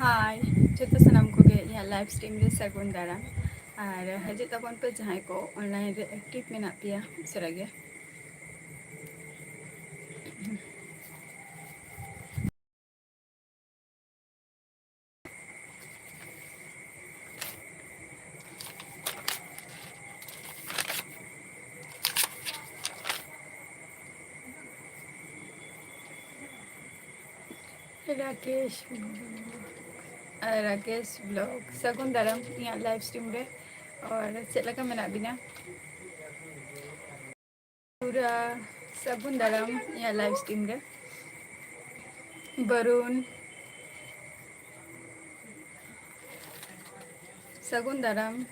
हाय जो सामान को लाइव स्ट्रीम रे सगुन दाराम और हजे तबन पे जहाँ को ऑनलाइन रे एक्टिव में पे उसरा गे राकेश ब्लॉग सगुन दाराम लाइव स्ट्रीम रे और चलका में बिना पूरा सगुन दाराम लाइव स्ट्रीम रे वरुण सगुन दाराम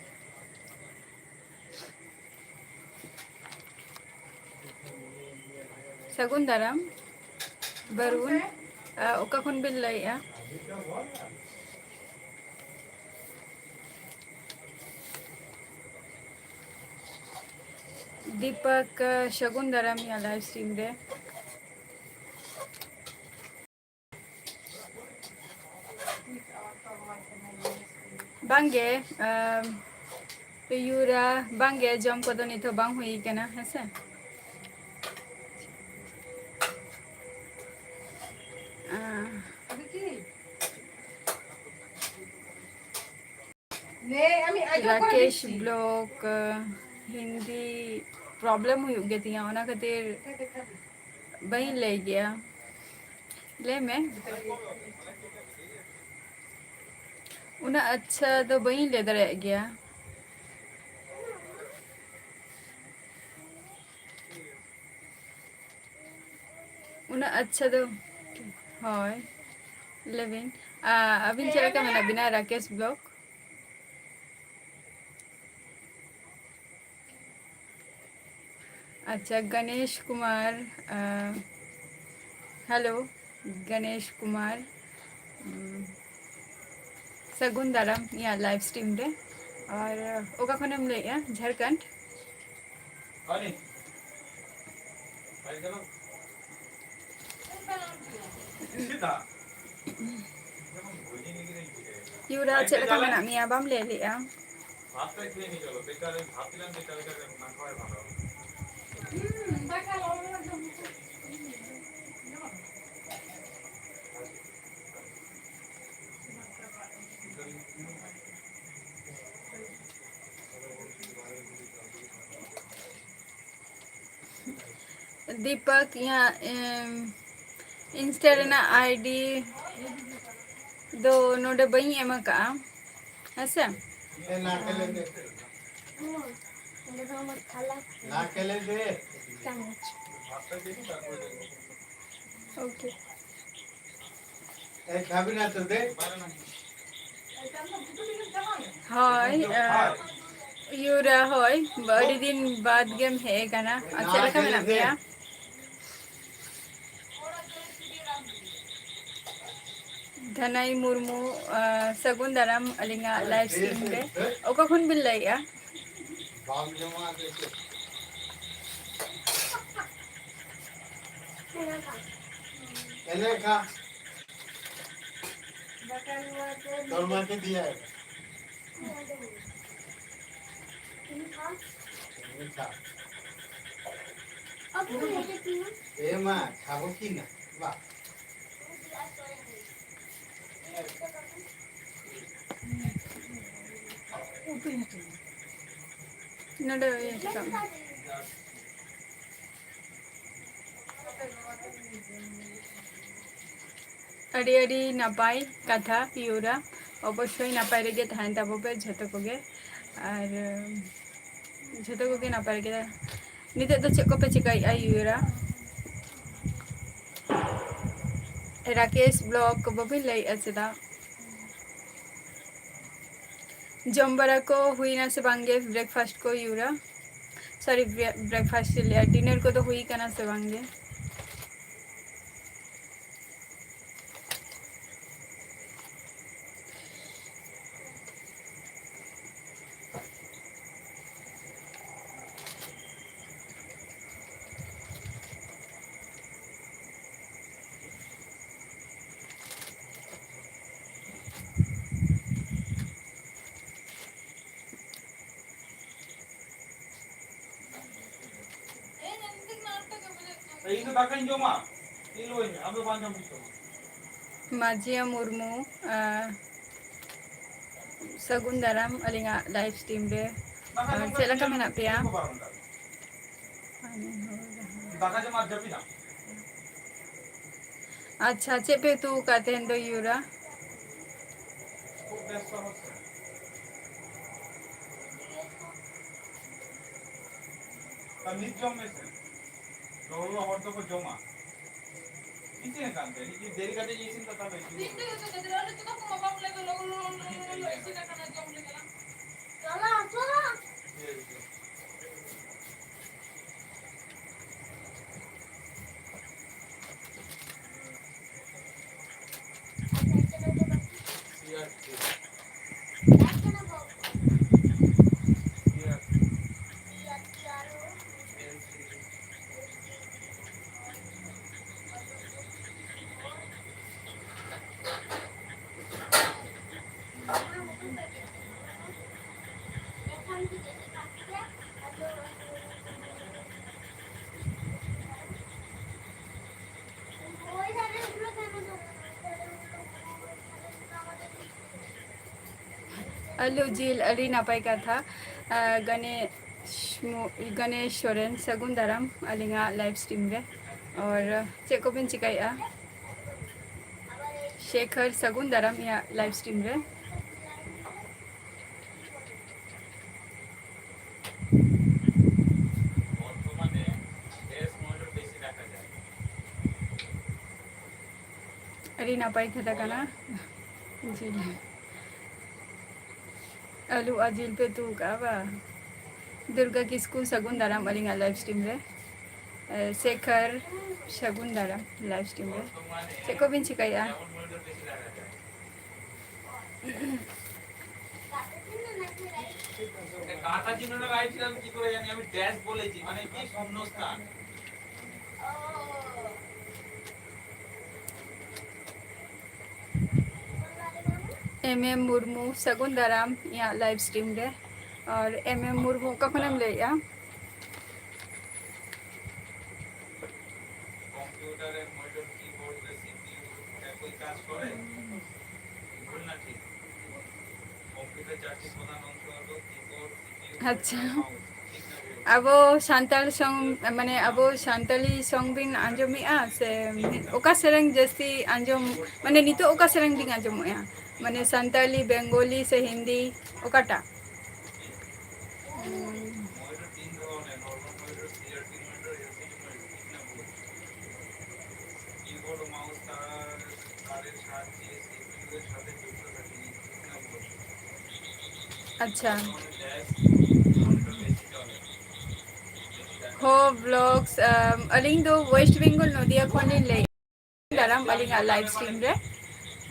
सगुन दाराम वरुण ओका खन बिन लैया दीपक सगुन दाराम लाइव स्ट्रीम रे बांगे यूरा बांगे जम को नित बांग हुई केना हेसे राकेश ब्लॉग हिंदी प्रॉब्लम हुई गया ओना खातिर बही ले गया ले में उना अच्छा तो बही ले दरे गया उना अच्छा तो हाय लेविन अभी चला का मैंने बिना राकेश ब्लॉग अच्छा गणेश कुमार हेलो गणेश कुमार सगुन दाराम यहाँ लाइव स्ट्रीम रे और ओका खनम ले झारखंड यूरा चलका में मिया बाम ले लिया दीपक यहाँ इंस्टा रेना आईडी दो नोडे बई एमा का ऐसे ओके हाय यूरा हाय बड़ी दिन बाद गेम है गाना अच्छा लगा मैं ना धनाई मुर्मू सगुन दाराम अलिंगा लाइव स्ट्रीम रे ओका खुन बिल लैया तोरमा के दिया है ए मां खाबो की ना बा नडे ये काम अड़ी अड़ी नपाई कथा यूरा अवश्य नपाय रेगे तहन ताबोपे झतो कोगे और झतो कोगे नपाय रेगे निते तो चेक को पे चिकाई यूरा राकेश ब्लॉग को बबी लई अचदा जम्बरा को हुई ना से बांगे ब्रेकफास्ट को यूरा सॉरी ब्रेकफास्ट लिया डिनर को तो हुई करना से बांगे Majia Murmu, Sagun Daram alinga live stream re chela ka menap peya अच्छा चे पे तू कहते हैं दो यूरा अल्लू जिल अली नापाई का था गणेश सोरेन सगुन दाराम अलिंगा लाइव स्ट्रीम रे और चेक को बिन चिकाया शेखर सगुन दाराम या लाइव स्ट्रीम रे अली नापाई था का जिल अलू अजिल पे तू काबा दुर्गा किसकू सगुन दाराम अलिंगा लाइव स्ट्रीम रे शेखर सगुन दाराम लाइव स्ट्रीम रे चेको बिन चिकाया কাঁটা চিহ্নটা গাইছিলাম কি করে জানি আমি ড্যাশ বলেছি মানে কি শূন্যস্থান एम मुर्मू सगुन दाराम या लाइव स्ट्रीम रे और एम मुर्मू कखन हम ले या कंप्यूटर मॉनिटर कीबोर्ड सीपीयू कोई काज करे भूल ना ठीक कंप्यूटर चार्जिंग प्रधान अंश हलो कीबोर्ड सीपीयू अच्छा अब सानताल सॉन्ग माने अब सानताली सॉन्ग बिन आंजोमिया से ओका सेरेंग जस्ती आंजोम माने नितो ओका सेरेंग बिन आंजोमया माने सानताली बेंगोली से हिंदी ओकाटा अच्छा हो ब्लॉग्स अलिंग दो वेस्ट बेंगल नदिया खनिन ले दाराम अलिंगा लाइव स्ट्रीम रे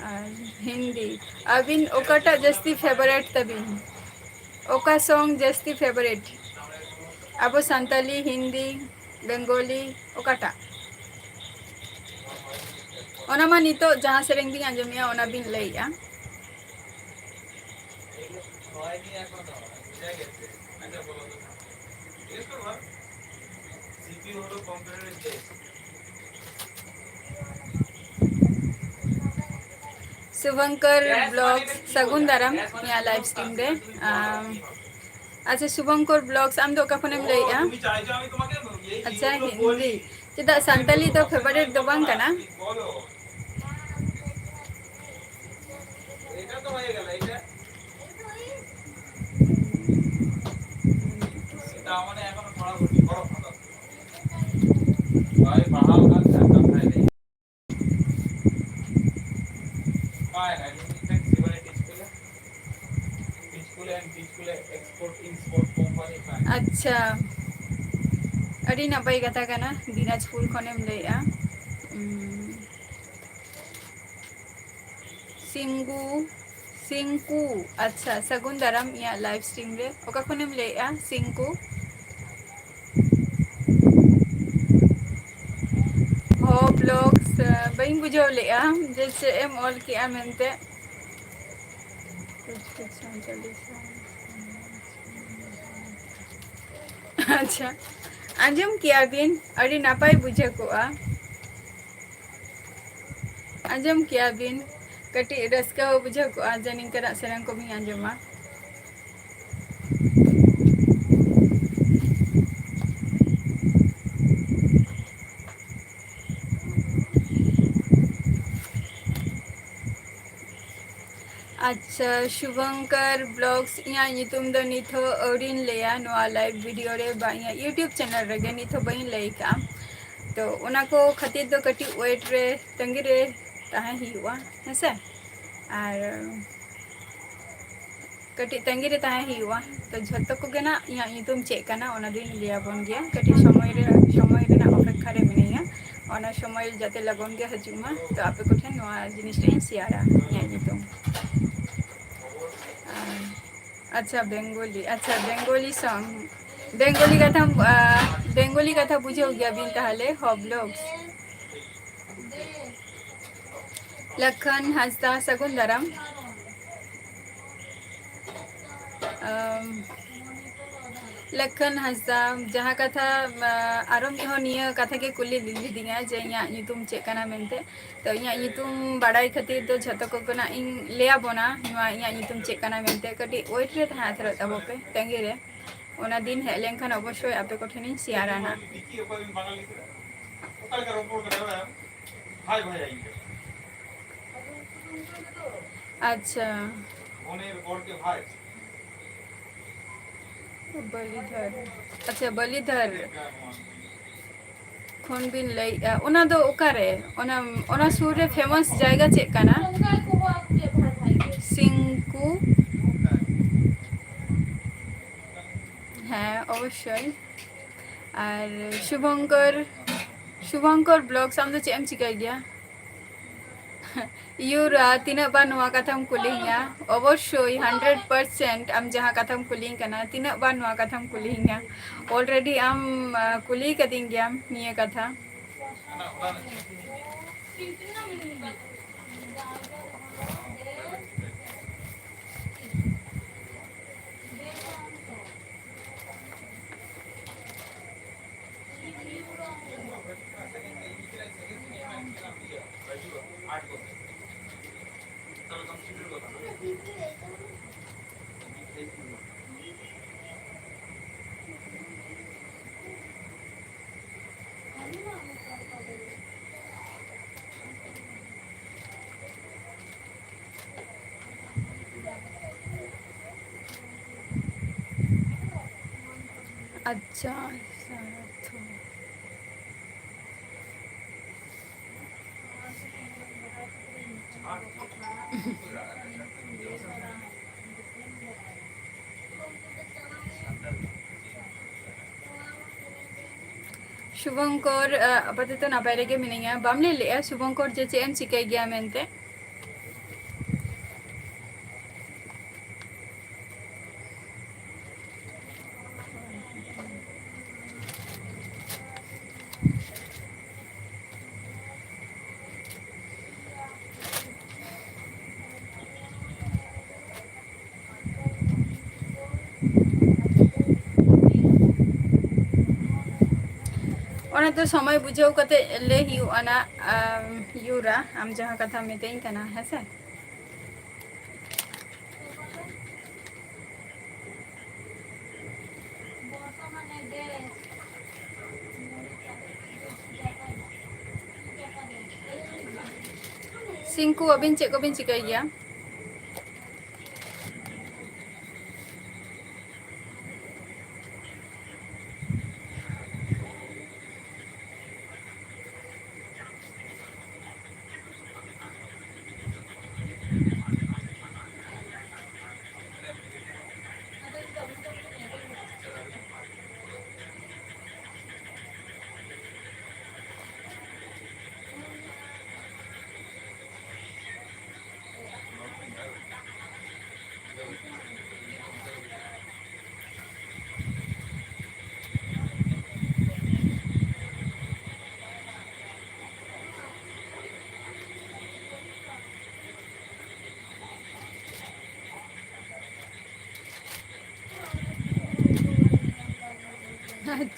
हिंदी अबिन ओकाटा जस्ती फेवरेट तबिन ओका सॉन्ग जस्ती फेवरेट अब सानताली हिंदी बेंगोली ओकाटा ओना मा नितो जहां सेरेंग बिन आंजोमिया ओना बिन लैया शुभंकर ब्लॉग्स सगुन दाराम या लाइव स्ट्रीम रे अच्छा शुभंकर ब्लॉग्स आम दो का फोन में लैया अच्छा हिंदी चेदा सानताली तो फेवरेट दो बांग कना এটা তো হয়ে গেল এটা এটা মানে এখন পড়া করতে বড় কথা ভাই পড়াও না জানতাম ভাই নেই পায় না flexible school and school export import company पाय अच्छा अड़ी नपाई कथा कना दिनाजपुर खनेम लैया सिंगू सिंकू अच्छा सगुन दाराम या लाइव स्ट्रीम रे ओका खनेम लैया सिंकू हो ब्लॉग्स बइन बुझो लैया जैसे एम ऑल की एमते अच्छा आंजम किया बिन अड़ी नापाय बुझे कोआ आंजम किया बिन कटी रस्का बुझे कोआ जनिन करा सेरंग को भी आंजमा अच्छा शुभंकर ब्लॉग्स इया नितुम द निथो औरिन लेया नोआ लाइव वीडियो रे बा इया यूट्यूब चैनल रे निथो बइन लई का तो उना को खातिर दो कटी वेट रे तंगी रे ताहे हिवा हेसे और कटी तंगी रे ताहे हिवा तो झतो को गेना इया नितुम चेक कना ओना दिन लिया बन गया कटी समय रे ना अपेक्षा रे मिनिया ओना समय जाते लगन गे हजुमा तो आपे को ठेन नोआ जिनिस रे शेयरा इया नितुम अच्छा बेंगोली सॉन्ग बेंगोली कथा बुझे गया बिन ताहले हबलोग लखन हंसदा सगुन दाराम लखन हंसदा जहाँ कथा आरो मिहो निया कथा के कुली लिली दिया जे इया नितुम चेकना मेनते तो इया नितुम बाड़ाई खातिर तो झतो को कना इन लेया बोना इया नितुम चेकना मेनते कटी वेट रे था थरो तबो पे तंगी रे ओना दिन हे लेंखान अवश्य आपे को ठेनी शेयरा ना अच्छा बलिधर अच्छा बलिधर खन बिन लई ओना दो ओकारे ओना सुर रे फेमस जायगा चेक काना सिंकू हाँ अवश्य और शुभंकर ब्लॉग्स आम दो चेम चिकाई गया यूरा तीना बार नुआ कथम कुलिंगा अवश्य 100% आम जहाँ कथम कुलिंग कना तीना बार नुआ कथम कुलिंगा ऑलरेडी आम कुली कदिंग गया निये कथा अच्छा शुभंकर आपातत नापाय रेगे मिनिया बामले ले शुभंकर जे चेम चिकाई गया मेनते ओना तो समय बुझाव कते ले हिउ अना यूरा आम जहाँ कथा मेतेई कना हेसे सिंकू अबिन चेक को बिन चिकाई गया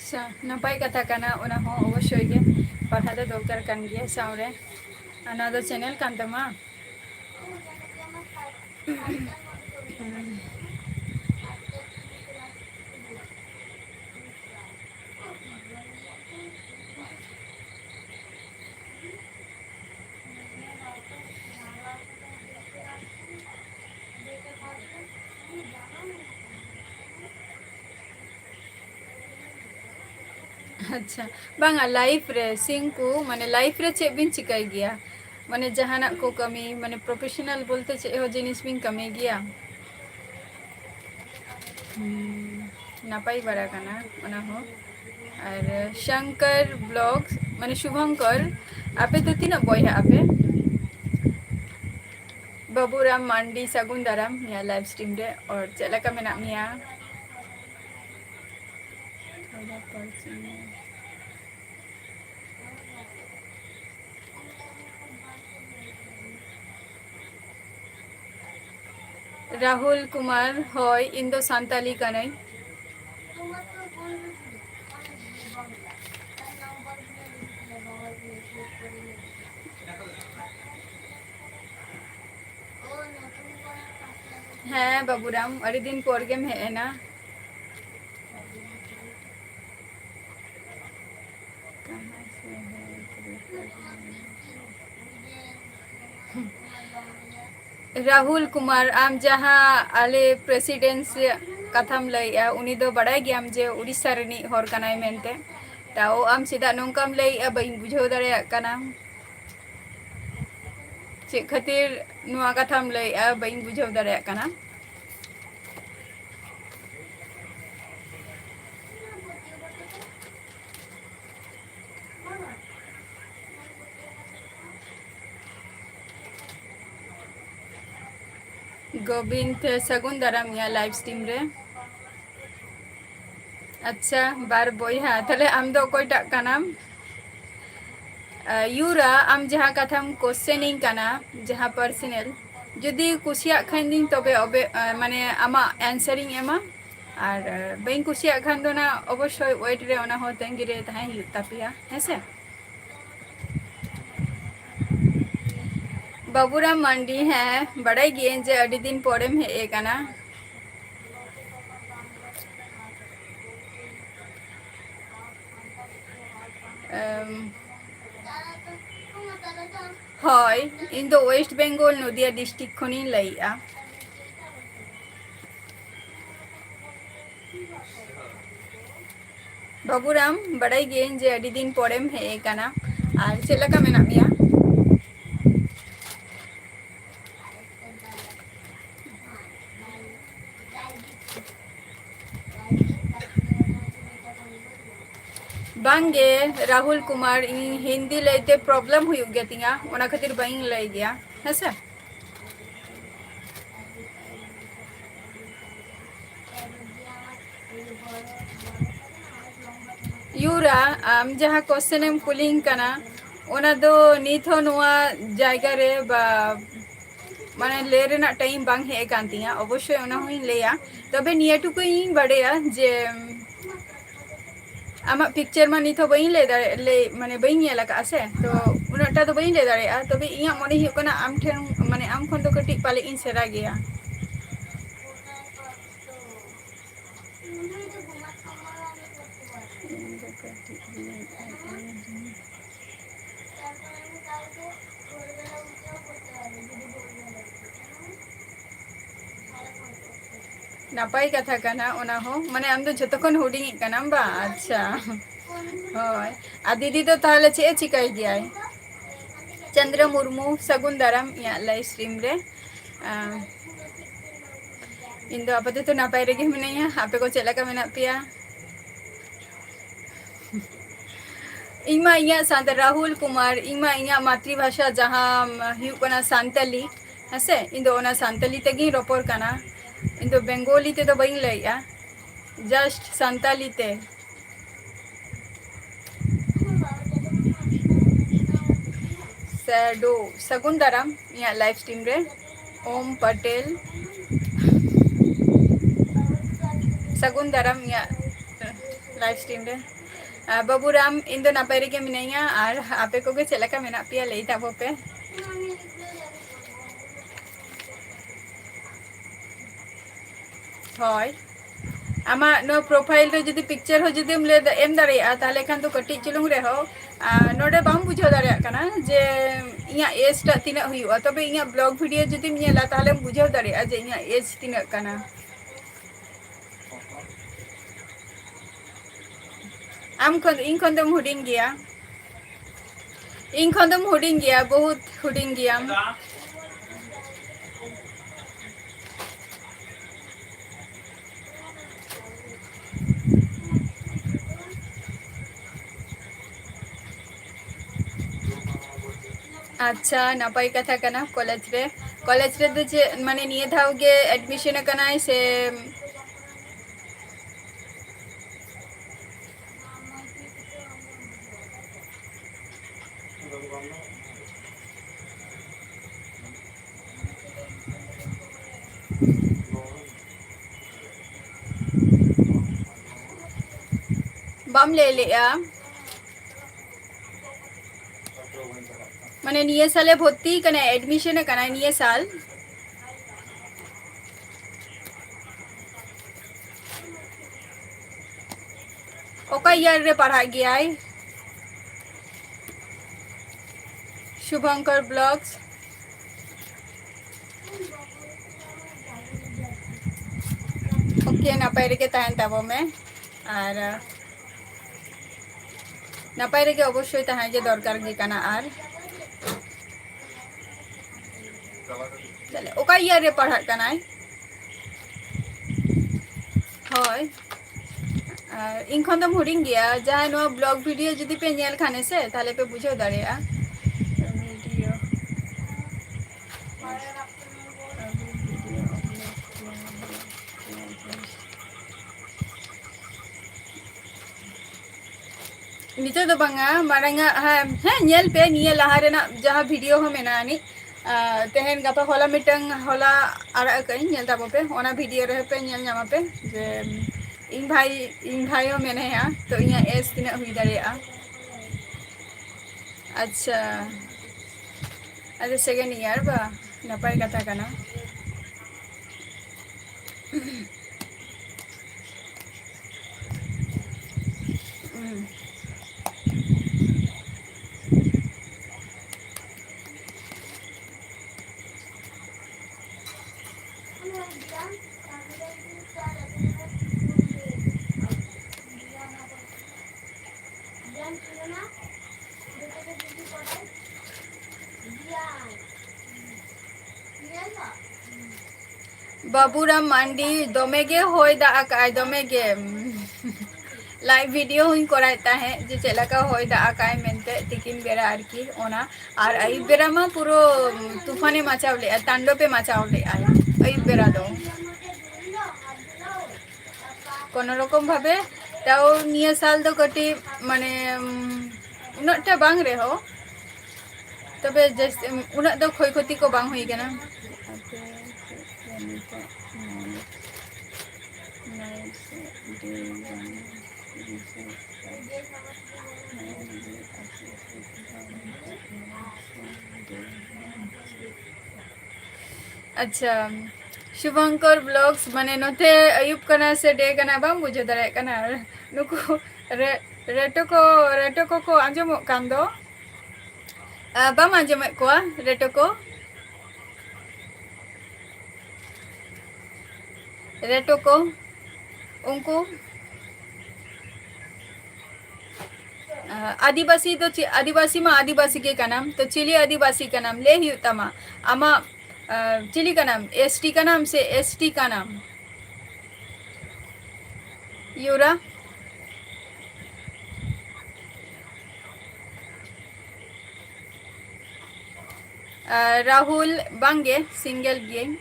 ᱟᱪᱪᱷᱟ ᱱᱟᱯᱟᱭ ᱠᱟᱛᱷᱟ ᱠᱟᱱᱟ ᱚᱱᱟ ᱦᱚᱸ ᱚᱵᱚᱥᱥᱳᱭ ᱜᱮ ᱯᱟᱲᱦᱟᱣ ᱫᱚ ᱫᱚᱨᱠᱟর ᱠᱟᱱ ᱜᱮᱭᱟ ᱥᱟᱶᱨᱮ ᱚᱱᱟ ᱫᱚ ᱪᱮᱱᱮᱞ ᱠᱟᱱ ᱛᱟᱢᱟ ᱟᱪᱪᱷᱟ ᱵᱟᱝᱟ ᱞᱟᱭᱤᱯᱷ ᱨᱮ ᱥᱤᱝᱠᱩ ᱢᱟᱱᱮ ᱞᱟᱭᱤᱯᱷ ᱨᱮ ᱪᱮᱫ ᱵᱤᱱ ᱪᱤᱠᱟᱹᱭ ᱜᱮᱭᱟ ᱢᱟᱱᱮ ᱡᱟᱦᱟᱱᱟᱜ ᱠᱚ ᱠᱟᱹᱢᱤ ᱢᱟᱱᱮ ᱯᱨᱚᱯᱷᱮᱥᱚᱱᱟᱞ ᱵᱚᱞᱛᱮ ᱪᱮᱫ ᱦᱚᱸ ᱡᱤᱱᱤᱥ ᱵᱤᱱ ᱠᱟᱹᱢᱤ ᱜᱮᱭᱟ ᱱᱟᱯᱟᱭ ᱵᱟᱲᱟ ᱠᱟᱱᱟ ᱚᱱᱟ ᱦᱚᱸ ᱟᱨ ᱥᱚᱝᱠᱚᱨ ᱵᱞᱚᱜ ᱢᱟᱱᱮ ᱥᱩᱵᱷᱚᱝᱠᱚᱨ ᱟᱯᱮ ᱫᱚ ᱛᱤᱱᱟᱹᱜ ᱵᱚᱭᱦᱟᱜ ᱟᱯᱮ ᱵᱟᱵᱩᱨᱟᱢ ᱢᱟᱱᱰᱤ ᱥᱟᱹᱜᱩᱱ ᱫᱟᱨᱟᱢ ᱤᱧᱟᱹᱜ ᱞᱟᱭᱤᱵᱷ ᱥᱴᱨᱤᱢ ᱨᱮ ᱚᱨ ᱪᱮᱫ ᱞᱮᱠᱟ ᱢᱮᱱᱟᱜ ᱢᱮᱭᱟ ᱨᱟᱦᱩᱞ ᱠᱩᱢᱟᱨ ᱦᱳᱭ ᱤᱧ ᱫᱚ ᱥᱟᱱᱛᱟᱞᱤ ᱠᱟᱹᱱᱟᱹᱧ ᱦᱮᱸ ᱵᱟᱵᱩᱨᱟᱢ ᱟᱹᱰᱤ ᱫᱤᱱ ᱯᱚᱨ ᱜᱮᱢ ᱦᱮᱡ ᱮᱱᱟ ᱨᱟᱦᱩᱞ ᱠᱩᱢᱟᱨ ᱟᱢ ᱡᱟᱦᱟᱸ ᱟᱞᱮ ᱯᱨᱮᱥᱤᱰᱮন্ট ᱠᱟᱛᱷᱟᱢ ᱞᱟᱹᱭᱮᱜᱼᱟ ᱩᱱᱤ ᱫᱚ ᱵᱟᱲᱟᱭ ᱜᱮᱭᱟᱢ ᱡᱮ ᱩᱲᱤᱥᱥᱟ ᱨᱤᱱᱤᱡ ᱦᱚᱲ ᱠᱟᱱᱟᱭ ᱢᱮᱱᱛᱮ ᱛᱟᱣ ᱟᱢ ᱪᱮᱫᱟᱜ ᱱᱚᱝᱠᱟᱢ ᱞᱟᱹᱭᱮᱜᱼᱟ ᱵᱟᱹᱧ ᱵᱩᱡᱷᱟᱹᱣ ᱫᱟᱲᱮᱭᱟᱜ ᱠᱟᱱᱟ ᱪᱮᱫ ᱠᱷᱟᱹᱛᱤᱨ ᱱᱚᱣᱟ ᱠᱟᱛᱷᱟᱢ ᱞᱟᱹᱭᱮᱜᱼᱟ ᱵᱟᱹᱧ ᱵᱩᱡᱷᱟᱹᱣ ᱫᱟᱲᱮᱭᱟᱜ ᱠᱟᱱᱟ गोविंद सगुन दाराम इया लाइव स्ट्रीम रे अच्छा बार बॉयहा तले आम दो कोईटा कानाम यूरा आम जहाँ कथाम क्वेश्चनिंग काना जहाँ पर्सनल जुदी कुसिया खान दिन तबे अबे माने आमा आंसरिंग एमा और बइन कुसिया खान दो ना अवश्य वेट रे ओना हो तंगी रे तहां हुई तापिया हेसे बाबूराम मंडी है बड़ाई गियन जे अडी दिन पोरेम हे काना হয় इन दो वेस्ट बेंगल नदिया डिस्ट्रिक्ट खनी लइया बाबूराम बड़ाई गियन जे अडी दिन पोरेम हे काना आर चेलका मेना मिया बांगे राहुल कुमार इन हिंदी लैते प्रॉब्लम हुई गया तिंगा ओना खातिर बाइन लई गया हेसे यूरा आम जहाँ क्वेश्चन एम कुलिंग कना ओना दो नित हो नोआ जायगा रे बा माने ले रेना टाइम बांग हे कान तिंगा अवश्य ओना हुई लेया तबे निया टुकु इन बड़ेया जे आमा पिक्चर मा नित हो बइन ले माने बइन नेला का से तो उनाटा तो बइन ले दाड़ेया तबे इया मने हियो कना आम ठेन माने आम खन तो कटी पाले इन सेरा गया नापाई कथा कना ओना हो माने आम दो जतो खन हुडिंग कना बा अच्छा होय आ दीदी तो ताहले चे चिकाई दियाय चंद्र मुर्मू सगुन दाराम या लाइव स्ट्रीम रे इन दो आपते तो नापाई रेगे मिनाया आपे को चेला का मेना पिया इमा इया सांत राहुल कुमार इमा इया मातृभाषा जहाँ हुकना सांतली हसे इन दो ओना सांतली तेगी रोपोर कना इन दो बेंगोली ते तो बइन लइया जस्ट सांताली ते सैडो सगुन दाराम या लाइव स्ट्रीम रे ओम पटेल सगुन दाराम या लाइव स्ट्रीम रे बाबूराम इन दो नापाय रेगे मिनाइया और आपे को चेक लेका मेना पिया लई ताबो पे होय आमा नो प्रोफाइल रे जदी पिक्चर हो जदी ले एम दाड़िया ताहले खान तो कटी चुलुंग रे हो नोडे बाम बुझाव दाड़िया कना जे इया एज टा तिना हुयुआ तबे इया ब्लॉग वीडियो जदी नेला ताहले बुझाव दाड़िया जे इया एज तिना कना आम खन इन खन दम हुडिंग गया इन खन दम हुडिंग गया बहुत हुडिंग गया अच्छा नपाय कथा कना कॉलेज रे जे माने निये धाव गे एडमिशन कना से बम ले लिया माने निये साले भर्ती कना एडमिशन कना निये साल ओका ईयर रे पढ़ा गया है शुभंकर ब्लॉग्स ओके नपाय रेगे ताहेन ताबो में और नपाय रेगे अवश्य ताहेन गे दरकार गे कना और चले ओका ईयर रे पढ़ा कना होय इन खन दम हुडिंग गया जहां नो ब्लॉग वीडियो जदी पे नेल खाने से ताले पे बुझाव दाड़िया वीडियो निते दो बांगा मारंगा हाँ नेल पे निये लहा रेना जहां वीडियो हो मेना नि तेहन गापा होला मिटंग होला आरा कई नेल ताबो पे ओना वीडियो रे पे नेल न्यामा पे जे इन भाई हो मेने या तो इया एस तिना हुई दाड़िया अच्छा अच्छा सेकेंड ईयर बा नपाय कथा कना बाबूराम मांडी दोमेगे होय दा आकाय दोमेगे लाइव वीडियो हुई कराता है जे चेलाका होय दा आकाय मेनते तिकिन बेरा आरकी ओना और आई बेरा मा पूरो तूफाने मचावले तांडोपे मचावले आय आई बेरा दो कोनो रकम भाबे ताओ निया साल दो कटी माने उनटा बांग रे हो तबे जैसे उना दो खोय खती को बांग हुई गना अच्छा शुभंकर ब्लॉग्स माने नोते अयुब कना से डे कना बाम बुझे दाड़े कना नुको रेटो को आंजम कान दो बाम आंजम को रेटो को उनको आदिवासी तो आदिवासी मा आदिवासी के का नाम तो चिली आदिवासी का नाम ले ही तमा आमा चिली का नाम एसटी का नाम से एसटी का नाम यूरा राहुल बांगे सिंगल गेम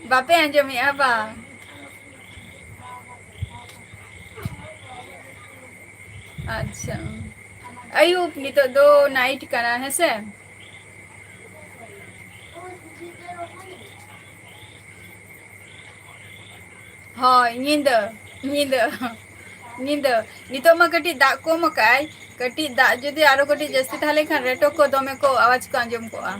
बापे आंजमी आबा अच्छा अयुब नितो दो नाइट कना है से हाँ नींद ᱧᱤᱫᱟᱹ ᱧᱤᱫᱟᱹ ᱱᱤᱛᱚᱜ ᱢᱟ ᱠᱟᱹᱴᱤᱡ ᱫᱟᱜ ᱠᱚᱢ ᱟᱠᱟᱜᱼᱟᱭ ᱠᱟᱹᱴᱤᱡ ᱫᱟᱜ ᱡᱩᱫᱤ ᱟᱨᱚ ᱠᱟᱹᱴᱤᱡ ᱡᱟᱹᱥᱛᱤ ᱛᱟᱦᱞᱮ ᱠᱷᱟᱱ ᱨᱮᱴᱚ ᱠᱚ ᱫᱚᱢᱮ ᱠᱚ ᱟᱣᱟᱡ ᱠᱚ ᱟᱸᱡᱚᱢ ᱠᱚᱜᱼᱟ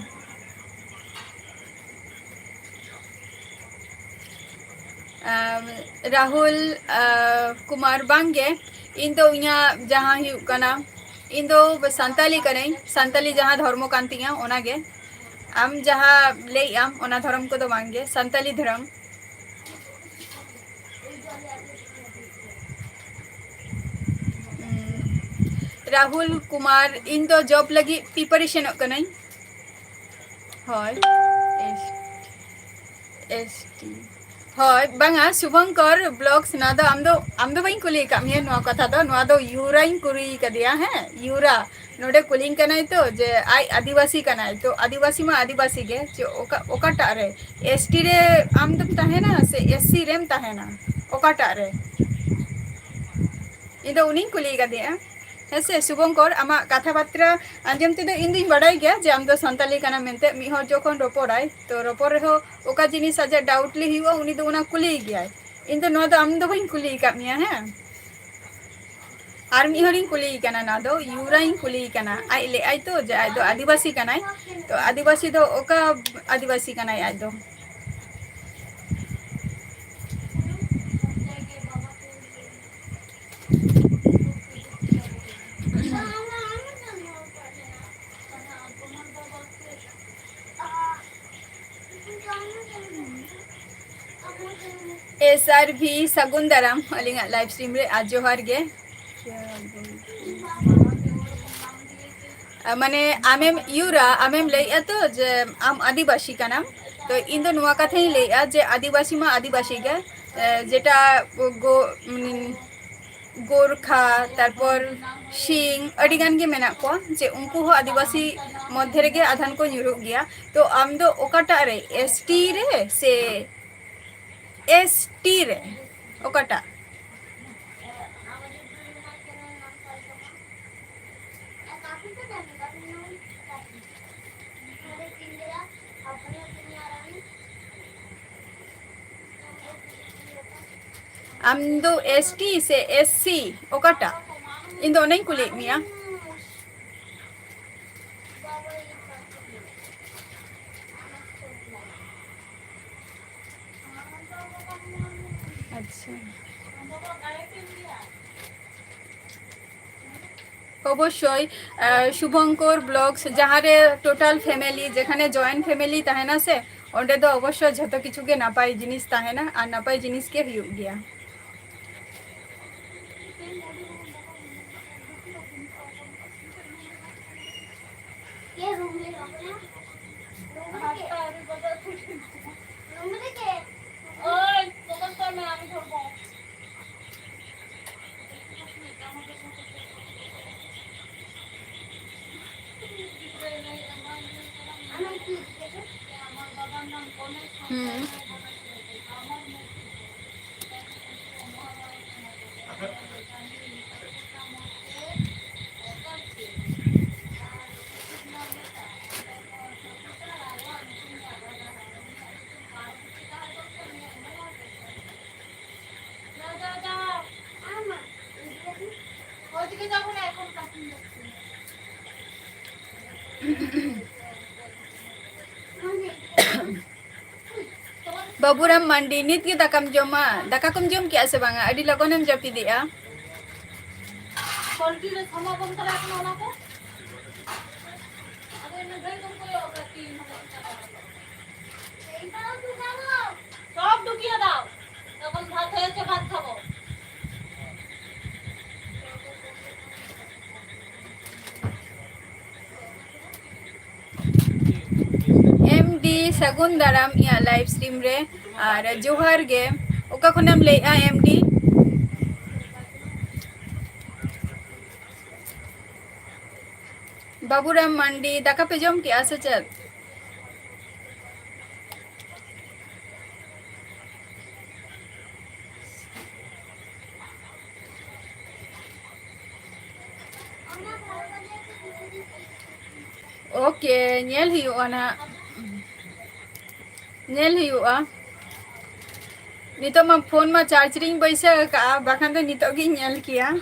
ᱨᱟᱦᱩᱞ ᱠᱩᱢᱟᱨ ᱵᱟᱝᱜᱮ ᱤᱧ ᱫᱚ ᱤᱧᱟᱹᱜ ᱡᱟᱦᱟᱸ ᱦᱩᱭᱩᱜ ᱠᱟᱱᱟ ᱤᱧ ᱫᱚ ᱥᱟᱱᱛᱟᱞᱤ ᱠᱟᱹᱱᱟᱹᱧ ᱥᱟᱱᱛᱟᱞᱤ ᱡᱟᱦᱟᱸ ᱫᱷᱚᱨᱢᱚ ᱠᱟᱱ ᱛᱤᱧᱟᱹ ᱚᱱᱟᱜᱮ ᱟᱢ ᱡᱟᱦᱟᱸ ᱞᱟᱹᱭᱮᱜ ᱟᱢ ᱚᱱᱟ ᱫᱷᱚᱨᱚᱢ ᱠᱚᱫᱚ ᱵᱟᱝᱜᱮ ᱥᱟᱱᱛᱟᱞᱤ ᱫᱷᱚᱨᱚᱢ ᱨᱟᱦᱩᱞ ᱠᱩᱢᱟᱨ ᱤᱧ ᱫᱚ ᱡᱚᱵ ᱞᱟᱹᱜᱤᱫ ᱯᱨᱤᱯᱟᱨᱮᱥᱚᱱᱚᱜ ᱠᱟᱹᱱᱟᱹᱧ ᱦᱳᱭ ᱮᱥ ᱴᱤ ᱦᱳᱭ ᱵᱟᱝᱟ ᱥᱩᱵᱷᱚᱝᱠᱚᱨ ᱵᱞᱚᱜᱥ ᱱᱚᱣᱟ ᱫᱚ ᱟᱢ ᱫᱚ ᱵᱟᱹᱧ ᱠᱩᱞᱤ ᱟᱠᱟᱫ ᱢᱮᱭᱟ ᱱᱚᱣᱟ ᱠᱟᱛᱷᱟ ᱫᱚ ᱱᱚᱣᱟ ᱫᱚ ᱤᱭᱩᱨᱟᱧ ᱠᱩᱞᱤ ᱠᱟᱫᱮᱭᱟ ᱦᱮᱸ ᱤᱭᱩᱨᱟ ᱱᱚᱰᱮ ᱠᱩᱞᱤᱧ ᱠᱟᱱᱟᱭ ᱛᱚ ᱡᱮ ᱟᱡ ᱟᱹᱫᱤᱵᱟᱹᱥᱤ ᱠᱟᱱᱟᱭ ᱛᱚ ᱟᱹᱫᱤᱵᱟᱹᱥᱤ ᱢᱟ ᱟᱹᱫᱤᱵᱟᱹᱥᱤ ᱜᱮ ᱚᱠᱟᱴᱟᱜ ᱨᱮ ᱮᱥ ᱴᱤ ᱨᱮ ᱟᱢ ᱫᱚᱢ ᱛᱟᱦᱮᱱᱟ ᱥᱮ ᱮᱥ ᱥᱤ ᱨᱮᱢ ᱛᱟᱦᱮᱱᱟ ᱚᱠᱟᱴᱟᱜ ᱨᱮ ᱤᱧ ᱫᱚ ᱩᱱᱤᱧ ᱠᱩᱞᱤ ᱠᱟᱫᱮᱭᱟ ᱦᱮᱸᱥᱮ ᱥᱩᱵᱷᱚᱝᱠᱚᱨ ᱟᱢᱟᱜ ᱠᱟᱛᱷᱟ ᱵᱟর্তা ᱟᱸᱡᱚᱢ ᱛᱮᱫᱚ ᱤᱧ ᱫᱩᱧ ᱵᱟᱰᱟᱭ ᱜᱮᱭᱟ ᱡᱮ ᱟᱢ ᱫᱚ ᱥᱟᱱᱛᱟᱞᱤ ᱠᱟᱱᱟ ᱢᱮᱱᱛᱮ ᱢᱤᱫ ᱦᱚᱲ ᱡᱚᱠᱷᱚᱱ ᱨᱚᱯᱚᱲᱟᱭ ᱛᱚ ᱨᱚᱯᱚᱲ ᱨᱮᱦᱚᱸ ᱚᱠᱟ ᱡᱤᱱᱤᱥ ᱟᱡᱟᱜ ᱰᱟᱣᱩᱴᱞᱤ ᱦᱩᱭᱩᱜᱼᱟ ᱩᱱᱤ ᱫᱚ ᱚᱱᱟ ᱠᱩᱞᱤᱭ ᱜᱮᱭᱟᱭ ᱤᱧ ᱫᱚ ᱱᱚᱣᱟ ᱫᱚ ᱟᱢ ᱫᱚ ᱵᱟᱹᱧ ᱠᱩᱞᱤ ᱟᱠᱟᱫ ᱢᱮᱭᱟ ᱦᱮᱸ ᱟᱨ ᱢᱤᱫ ᱦᱚᱲᱤᱧ ᱠᱩᱞᱤᱭᱮ ᱠᱟᱱᱟ ᱱᱚᱣᱟ ᱫᱚ ᱤᱭᱩᱨᱟᱧ ᱠᱩᱞᱤᱭᱮ ᱠᱟᱱᱟ ᱟᱡ ᱞᱟᱹᱭᱟᱭ ᱛᱚ ᱡᱮ ᱟᱡ ᱫᱚ ᱟᱹᱫᱤᱵᱟᱹᱥᱤ ᱠᱟᱱᱟᱭ ᱛᱚ ᱟᱹᱫᱤᱵᱟᱹᱥᱤ ᱫᱚ ᱚᱠᱟ ᱟᱹᱫᱤᱵᱟᱹᱥᱤ ᱠᱟᱱᱟᱭ ᱟᱡ ᱫᱚ एस आर भी सगुन दाराम अलिंगा लाइव स्ट्रीम रे आज जोहार गे माने आमेम यूरा आमेम लैया तो जे आम आदिवासी कानाम तो इन दो नुआ कथाई लैया जे आदिवासी मा आदिवासी गे जेटा गो गोरखा तारपर सिंह अडिगान गे मेना को जे उनको हो आदिवासी मध्य रे गे आधान को ᱧᱩᱨᱩᱜ गया तो आम दो ओकाटा रे एसटी रे से एस टी रे ओकाटा आम दो एस टी से एस सी ओकाटा इन दो नहीं कुली मिया अच्छा অবশ্যই শুভঙ্কর ব্লগস যাহারে টোটাল ফ্যামিলি যেখানে জয়েন্ট ফ্যামিলি তাহেনা সে ওঁডে তো অবশ্যই যত কিছু গে নাপাই জিনিস তাহেনা আর নাপাই জিনিস কে হুᱭᱩᱜ গিয়া बाबूराम मांडी नित के दाकाम जमा दाका कम जम किया से बांगा अडी लगोनेम जपिदिया कोल्टी रे थमा बम तला এখন ওনাকে আরে এনে দেই তুমি করে ওটা কি এইটাও ঢুকানো সব ঢুকিয়ে দাও তখন ভাত হয়েছে ভাত খাবো एमडी सगुन दाराम या लाइव स्ट्रीम रे और जोहार गे ओका खनाम लेया एमडी बाबूराम मांडी दाका पे जम किया से चल ओके नेल हुआ ना नेल हुआ नितो मा फोन मा चार्ज रिंग बैसा का बाखान तो नितो गी नेल किया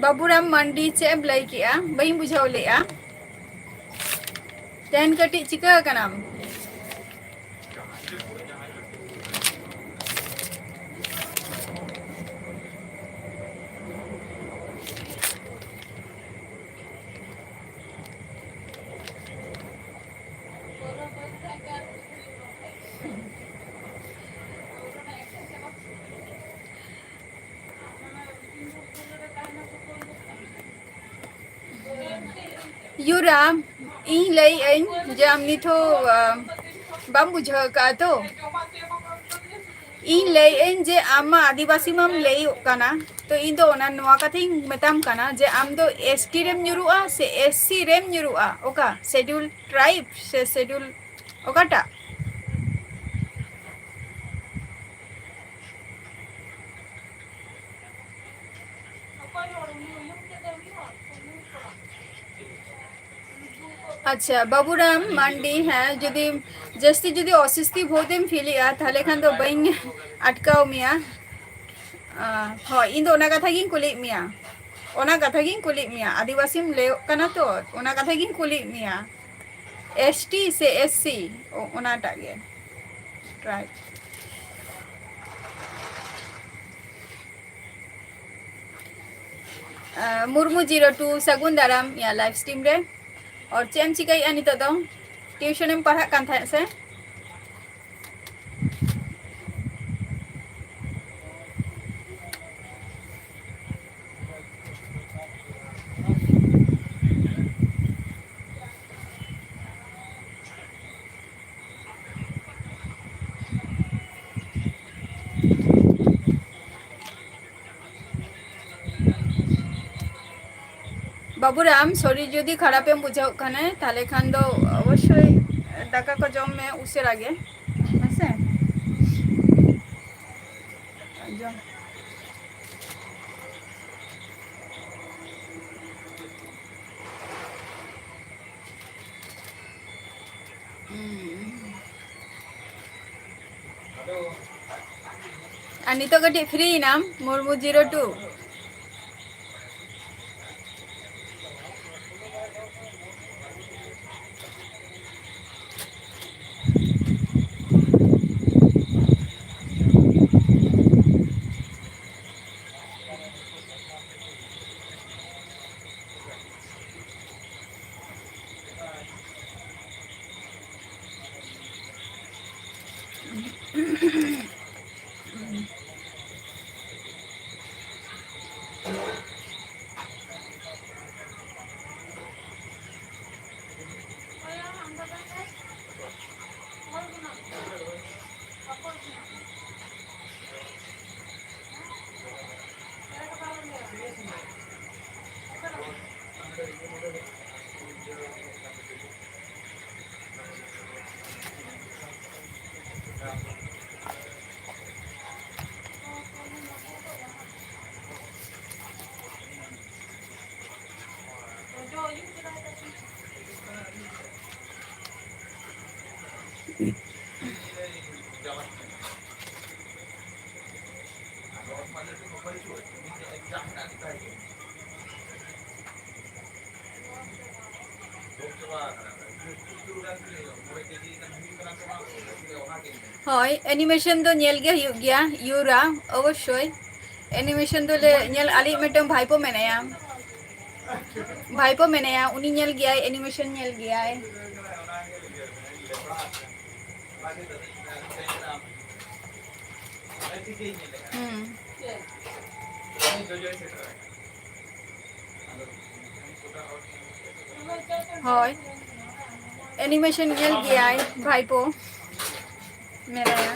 बाबूराम मंडी चे ब्लाई किया बई बुझाव लेया तेन कटी चिका कनाम यूरा इन लई इन जम निथो बम बुझा का तो इन लई इन जे आमा आदिवासी मम लई काना तो इन दो ना नवा कथि मेताम काना जे आम दो एसटी रेम nyuruआ से एससी रेम nyuruआ ओका शेड्यूल ट्राइब से शेड्यूल ओकाटा अच्छा बाबूराम मंडी है जदि जस्ती जदि असिस्ती भोदेम फिलिया थाले खान दो बइन अटकाव मिया हो इन दो ओना कथा गिन कुली मिया ओना कथा गिन कुली मिया आदिवासी ले कना तो ओना कथा गिन कुली मिया एसटी से एससी ओना टागे राइट मुर्मू 02 सगुन दाराम या लाइव स्ट्रीम रे और चेम चिकाई अनिता दो ट्यूशन में पढ़ा कान था से बाबूराम शरीर जदि खराब एम बुझाव खाने ताले खान दो अवश्य दाका को जम में उसे आगे ऐसे अनितो गटी फ्री नाम मुर्मू 02 हय एनिमेशन तो नेल गे हुई गया यूरा अवश्य एनिमेशन तो ले नेल आली मेटम भाईपो मेनाया उनी नेल गया एनिमेशन नेल गया हय एनिमेशन नेल गया भाईपो मेनाया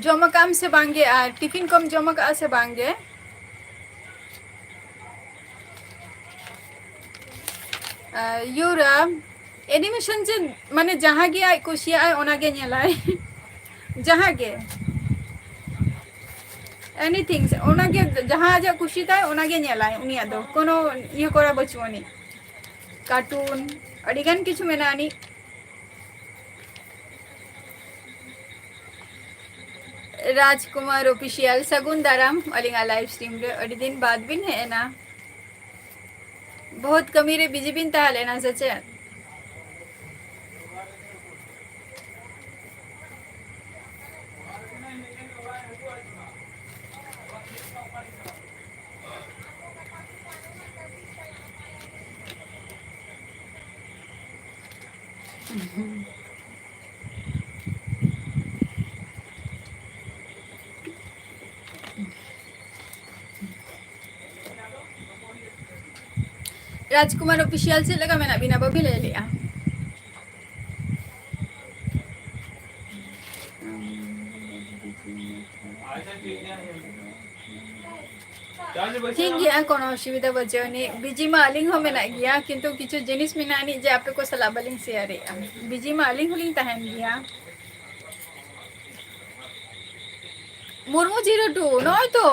Joma kam se bange ar tiffin kom joma ka se bange Yura animation je mane jaha ge ai kusiya ai ona ge nyelai jaha ge anything ona ge jaha aja kushi tai ona ge nyelai unia do kono iye kora bachuani cartoon adigan kichu mena ani Rajkumar official सगुन दाराम अलिंगा live stream रे अड़ी दिन बाद बिन है ना बहुत कमी रे बिजी बिन ताले ना सचे राजकुमार ऑफिशियल से लगा मैंने बिना बबी ले लिया ठीक गया कोनो असुविधा बचोनी बिजी में आलिंग हो मेना गया किंतु किछु जिनिस में नानी जे आपे को सलाह बलिंग शेयर है बिजी में आलिंग होलिंग तहन गया मुर्मू 02 नय तो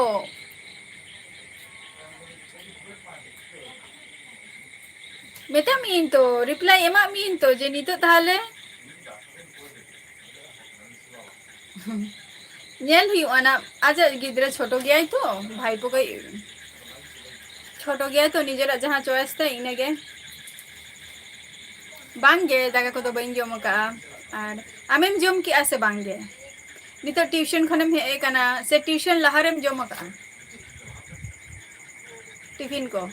मेता मीन तो रिप्लाई एमा मीन तो जे नितो ताहले नेल हुई आना आज गिद्रे छोटो गया तो भाई पो कई छोटो गया तो निजेरा जहां चॉइस था इनेगे बांगे दागा को तो बइन जम का और आमेम जम की आसे बांगे नितो ट्यूशन खनेम हे कना से ट्यूशन लहारेम जम का टिफिन को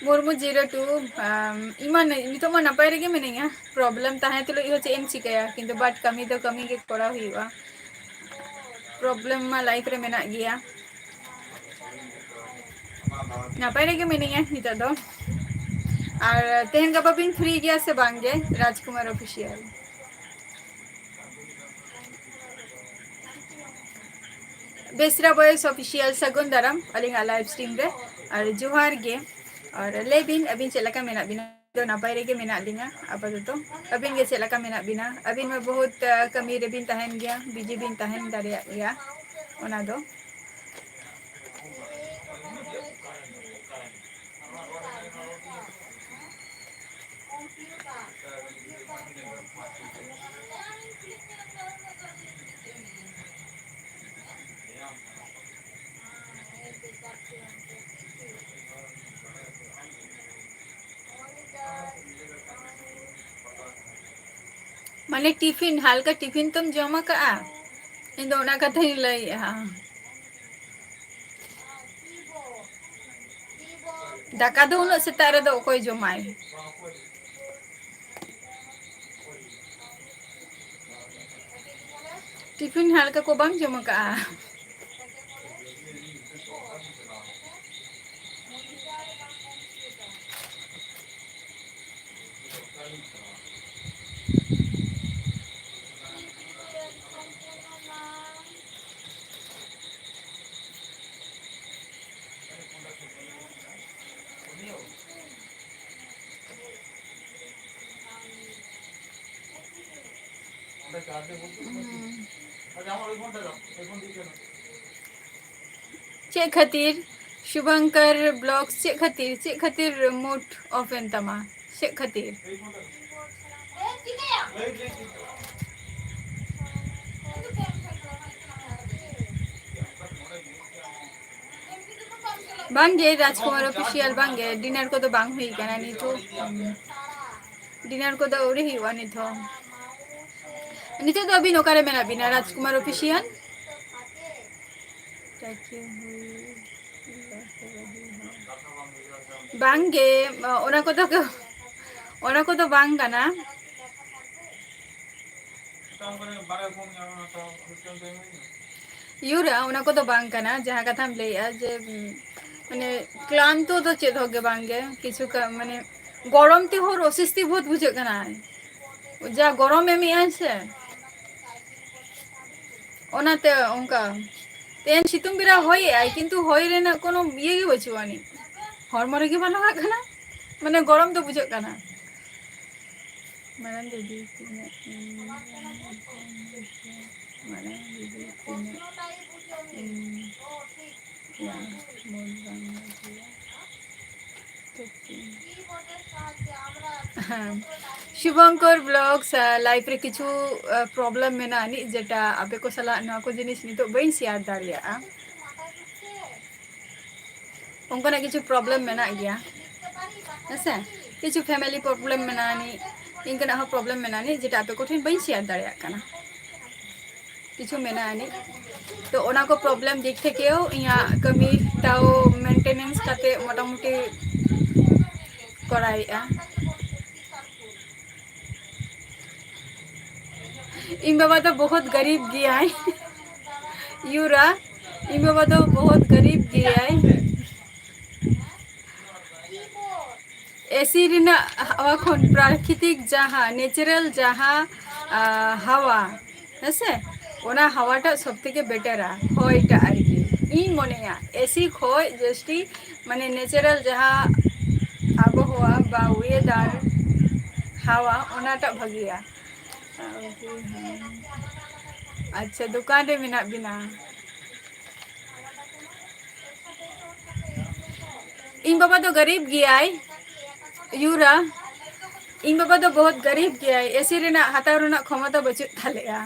मुर्मू 02 इमान नितो मा नपाय रेगे मेनेया प्रॉब्लम ताहे तुलो इहो चे एम चिकाया किंतु बाट कमी तो कमी के कोड़ा हुआ प्रॉब्लम मा लाइफ रे मेना गया नपाय रेगे मेनेया नितो दो और तेहन गपा बिन फ्री गया से बांगे राजकुमार ऑफिशियल बेसरा बॉयस ऑफिशियल सगुन दाराम अलिंगा लाइव स्ट्रीम रे और जोहार गे और लेबिन अबिन चलका मेना बिना तो नपाय रेगे मेना लिंगा आपाततो अबिन गे चलका मेना बिना अबिन में बहुत कमी रे बिन तहन गया बिजी बिन तहन दारिया गया ओना दो माने टिफिन हल्का टिफिन तुम जमा का इन दोना कथा ही लई हां दाका दो उन सेता रे दो कोई जमाय टिफिन हल्का को बांग जमा का चे खातिर शुभंकर ब्लॉग्स चे खातिर मोट ओपन तमा चे खातिर बांगे राजकुमार ऑफिशियल बांगे डिनर को तो बांग हुई कना नहीं तो डिनर को तो उड़ी हुआ नहीं तो निते तो अभी नौकारे मेना बिना राजकुमार ऑफिशियल बांगे ओना को तो बांग कना यूरा ओना को तो बांग कना जहां कथा हम लेया जे माने क्लांतो तो चेद होगे बांगे किछु का माने गरम ते हो रसिस्ती बहुत बुझे कना जा गरम एमी आसे ओनाते ओंका तेन सितुंग बिरा होय आई किंतु होय रेना कोनो ये गे बचुआनी हॉर्मो रे बा लगा कना माने गरम तो बुझे कना माने दीदी माने दीदी या शुभंकर ब्लॉग्स लाइफ रे किछु प्रॉब्लम मेना नि जेटा आपे को सला ना को जिनिस नितो बई शेयर दाड़िया उनका किछु प्रॉब्लम मेना गया ऐसे किछु फैमिली प्रॉब्लम मेना नि इनका हो प्रॉब्लम मेना नि जेटा आपे को ठिन बई शेयर दाड़िया कना किछु मेना नि तो ओना को प्रॉब्लम दिख थेकेओ इया कमी ताओ मेंटेनेंस काते मोटा मोटी कराइया इन बाबा तो बहुत गरीब गया है यूरा इन बाबा तो बहुत गरीब गया है एसी रिना हवा खन प्राकृतिक जहाँ नेचुरल जहाँ हवा ऐसे ओना हवाटा सब থেকে बेटरा होयटा आरकी इन मनेया एसी खोय जस्टी माने नेचुरल जहाँ आबहावा बा वेदार हवा ओनाटा भगिया अच्छा दुकान रे मेना बिना इन बाबा तो गरीब गया है यूरा इन बाबा तो बहुत गरीब गया है एसी रेना हताव रेना क्षमता बचुत थालेया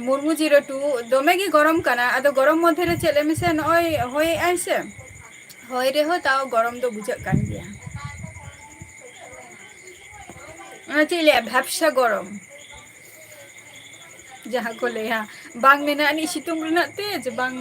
मुर्मू 02 दोमे की गरम कना आदो गरम मध्य रे चले मिसे नय होय आइसे होय रे हो ताओ गरम दो बुझे कान गया ओना चले भाबसा गरम जहाँ को ले बांग मेना नि सितुंग रेना तेज बांग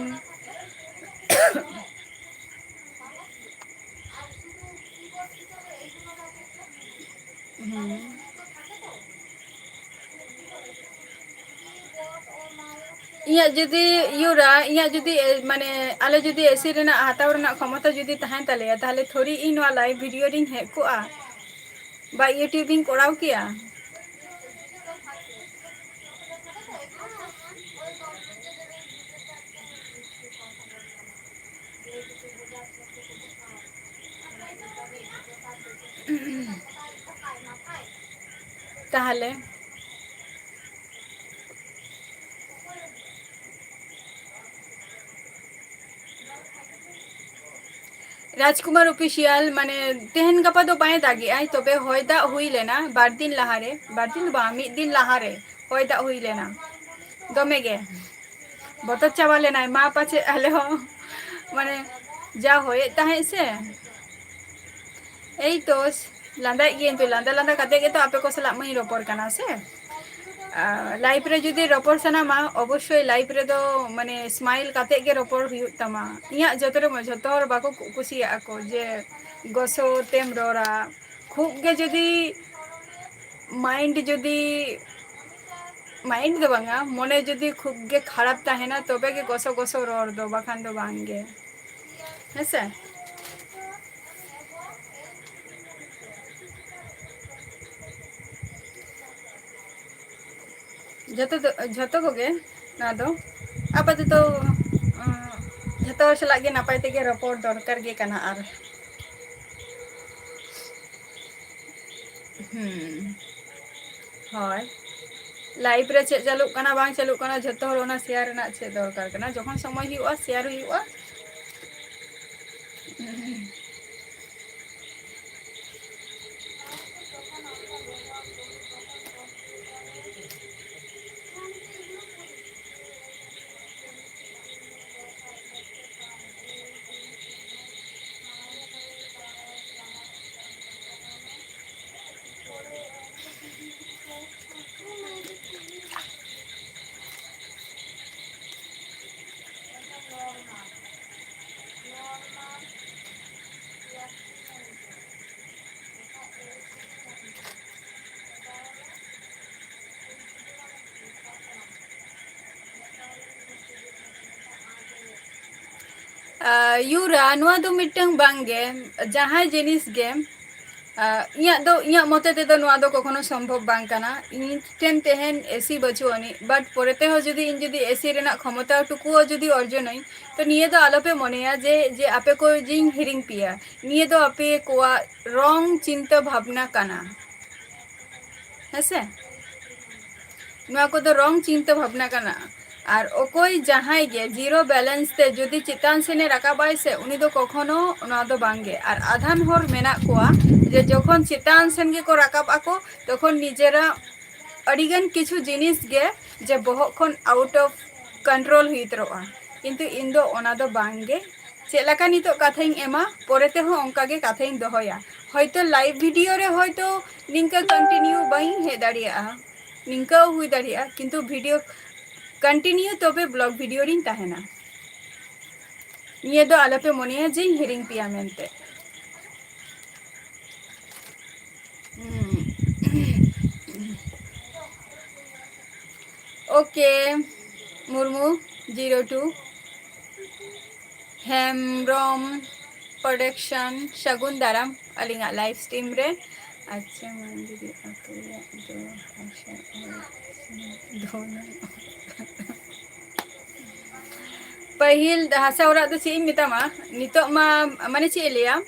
इया जुदी यूरा इया जुदी माने आले जुदी एसी रेना हताव रेना क्षमता जुदी तहन तले ताहले थोड़ी इन वाला वीडियो रिंग हे कोआ बा यूट्यूबिंग कोराव किया ताहले राजकुमार ऑफिशियल माने तेहन गपा दो बाय दागी आई तबे होयदा हुई लेना बार दिन बा मिद दिन लहारे होयदा हुई लेना दमे गे बतर चाबा लेना मा पाचे आले हो माने जा होय ताहे से এই তো लांदा কিন্তু लांदा लांदा কাতে গে তো আপে को सला मई रोपर कना से लाइफ रे जुदी रोपर सनामा अवश्य लाइफ रे दो माने स्माइल काते गे रोपर हुयु तमा इया जतरे म जतोर बाको कुसिया को जे गसो तेम रोरा खूब गे जुदी माइंड दो बांगा मने जुदी खूब गे खराब ताहेना तबे गे गसो गसो रोर दो बाखान दो बांगे हेसे झतो को गे ना दो आपाततो झतो सला गे नापाय तेगे रपोर दरकार गे कना आर হয় लाइफ रे चे चालू कना बांग चालू कना झतो हर ओना शेयर ना चे दरकार कना जखन समय हुआ शेयर हुआ यूरा नुआ दो मिटंग बांगे जहां जिनिस गे इया मते ते नुआ दो कखनो संभव बांग काना इन टेन तेहन एसी बचु अनि बट पोरेते हो जदी इन जदी एसी रेना क्षमता टुकु जदी अर्जनई तो निये दो आलोपे मनेया जे जे आपे को जिंग हिरिंग पिया निये दो आपे कोआ रंग चिंता भावना काना हेसे नुआ को दो रंग चिंता भावना काना और ओकोई जहां गे जीरो बैलेंस ते जदी चितान सेने राकाबाय से उनी दो कखनो नुआ दो बांगे और आधान होर मेना कोआ जे जखन चितान सेन गे को राकाब आको तखन निजेरा अडिगन किछु जिनिस गे जे बहक खन आउट ऑफ कंट्रोल हुईतरोआ किंतु इन दो ओना दो बांगे चेलका नितो कथाई एमा पोरेते हो ओंका गे कथाई दोहया हयतो लाइव वीडियो रे हयतो निंका कंटिन्यू बाई हे दाड़िया निंका हुई दाड़िया किंतु वीडियो कंटिन्यू तबे ब्लॉग वीडियो रिन ताहेना निये दो आलोपे मनिया जे हिरिंग पिया मेनते ओके मुर्मू 02 हेम्ब्रम प्रोडक्शन शगुन दाराम अलिंगा लाइव स्ट्रीम रे अच्छा मंदिर अकेला दो भाषा दोनों पहिल हासा ओरा दो ची मितामा नितो मा माने ची लिया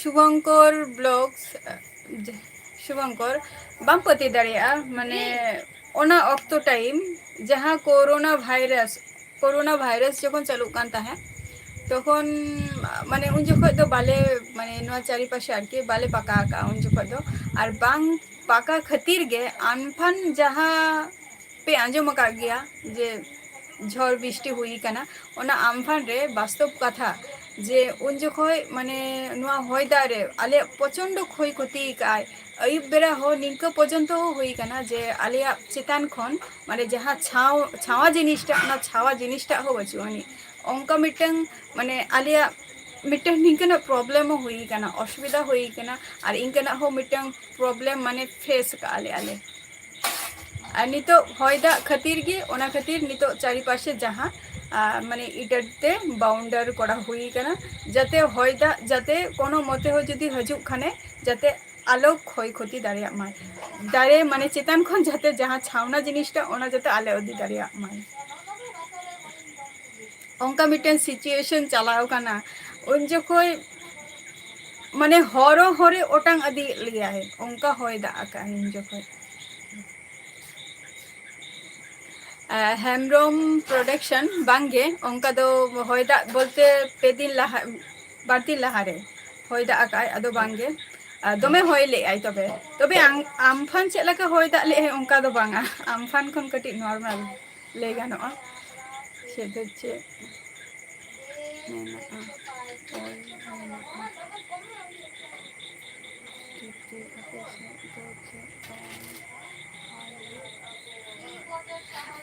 शुभंकर ब्लॉग्स शुभंकर बाम पति दाड़िया माने ओना ऑक्टो टाइम जहाँ कोरोना वायरस जखन चालू कान ताहे तखन माने उन जखन दो बाले माने नुआ चारि पाशे आरके बाले पाका का उन जखन दो आर बांग पाका खातिर गे आनफान जहाँ पे आंजम का गया जे झड़ बृष्टि हुई काना ओना आमफान रे वास्तव कथा जे उन जखय माने नुआ होयदा रे आले प्रचंड क्षय क्षति काय अयुब बेरा हो निंका पर्यंत हुई काना जे आलिया चितान खन माने जहाँ छावा जिनिसटा ना छावा जिनिसटा हो बचुआनी ओंका मिटंग माने आलिया मिटंग निंकना प्रॉब्लम हुई काना असुविधा हुई काना और इनकना हो मिटंग प्रॉब्लम माने फेस का आले आले और नितो हयदा खातिर गे ओना खातिर नितो चारि पाशे जहाँ माने इटाते बाउंडर करा हुई काना जाते हयदा जाते कोनो मते हो जदी हजु खाने जाते आलो क्षय क्षति दाड़िया माय दाड़े माने चितान खन जाते जहाँ छावना जिनिसटा ओना जाते आले अदी दाड़िया माय ओंका मिटन सिचुएशन चलाव काना उन जखय माने हरो हरे ओटांग अदी लिया है ओंका हयदा आका इन जखय हेम्ब्रम प्रोडक्शन बांगे ओंका दो हयदा बोलते पेदिन लाहा बारदिन लाहारे हयदा आकाय आदो बांगे दमे हय ले आई तबे तबे आमफान चेलका हयदा ले ओंका दो बांगा आमफान खन कटी नॉर्मल ले गानोआ सेदो चे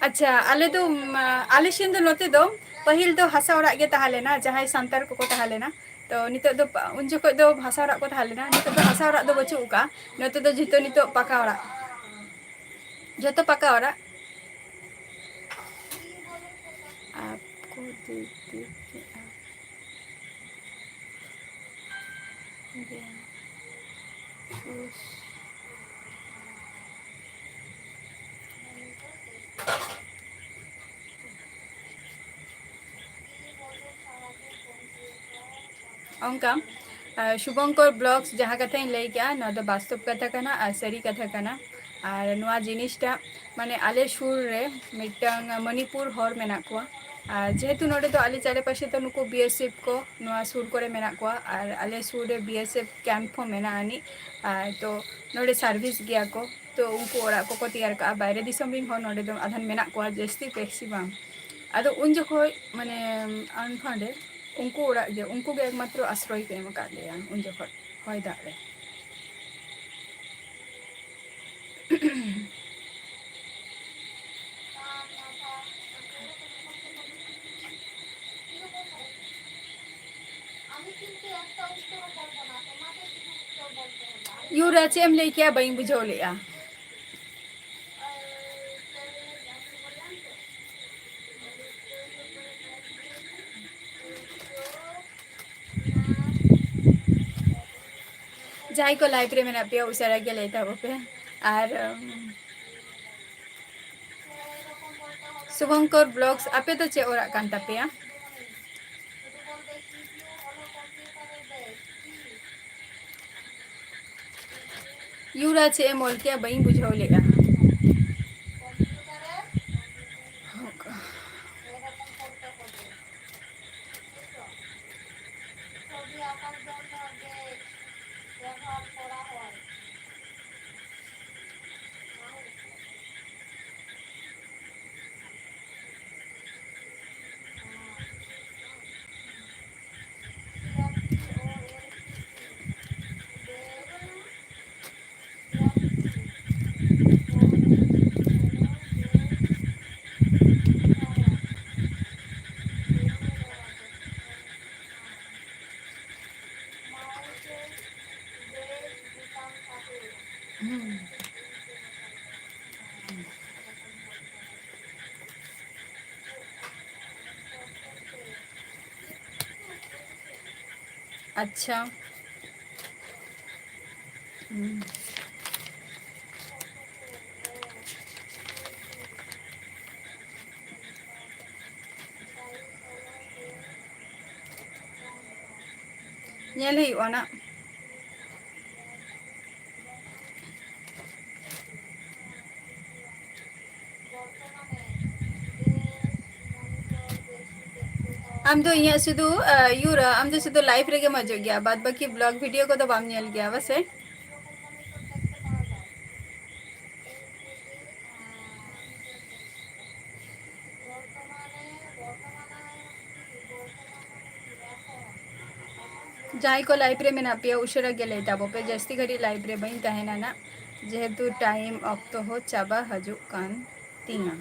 अच्छा आले तो आले सेन दो नोते दो पहिल दो हासा ओरा गे ताहालेना जहां सांतार को ताहालेना तो नितो दो उन जखो दो हासा ओरा को ताहालेना नितो दो हासा ओरा दो बचु का नोते दो जितो नितो पाका ओरा जतो पाका ओरा आपको देख के ओंका शुभंकर ब्लॉग्स जहाँ कथा लई गया ना दो वास्तव कथा कना और सारी कथा कना और नुआ जिनिसटा माने आले सुर रे मिटंग मणिपुर हर मेना कोआ जेहेतु नोडे तो आले चारे पाशे तो नुको बीएसएफ को नुआ सुर करे मेना कोआ और आले सुर रे बीएसएफ कैंप हो मेना आनी तो नोडे सर्विस गया को तो उनको ओरा को तैयार का बाहरे दिसम रिन हो नोडे दो आधान मेना कोआ जस्ती मैक्सिमम आदो उन जखय माने आनफांडे उनको ओरा गे उनको गे एकमात्र आश्रय को एम का लेया उन जखय हय दाग रे यूरा चेम ले क्या बई बुझो लेया जहाँ को लाइव रे मेना पे उसारा गे लई ताबो पे और शुभंकर ब्लॉग्स आपे तो चे ओरा कान तापेया यूरा चे मोल क्या बई बुझाव लेगा अच्छा ñel huᱭᱩᱜᱼᱟ ᱱᱟ आम तो इया सुधु यूरा आम तो सुधु लाइव रे मजो गया बाद बाकी ब्लॉग वीडियो को तो बाम ñel गया वसे जहाँ को लाइव रे मेना पे उशरा गे लई ताबो पे जस्ती घड़ी लाइव रे बई तहेना ना जेहेतु टाइम ऑक्तो हो चाबा हजू कान तीना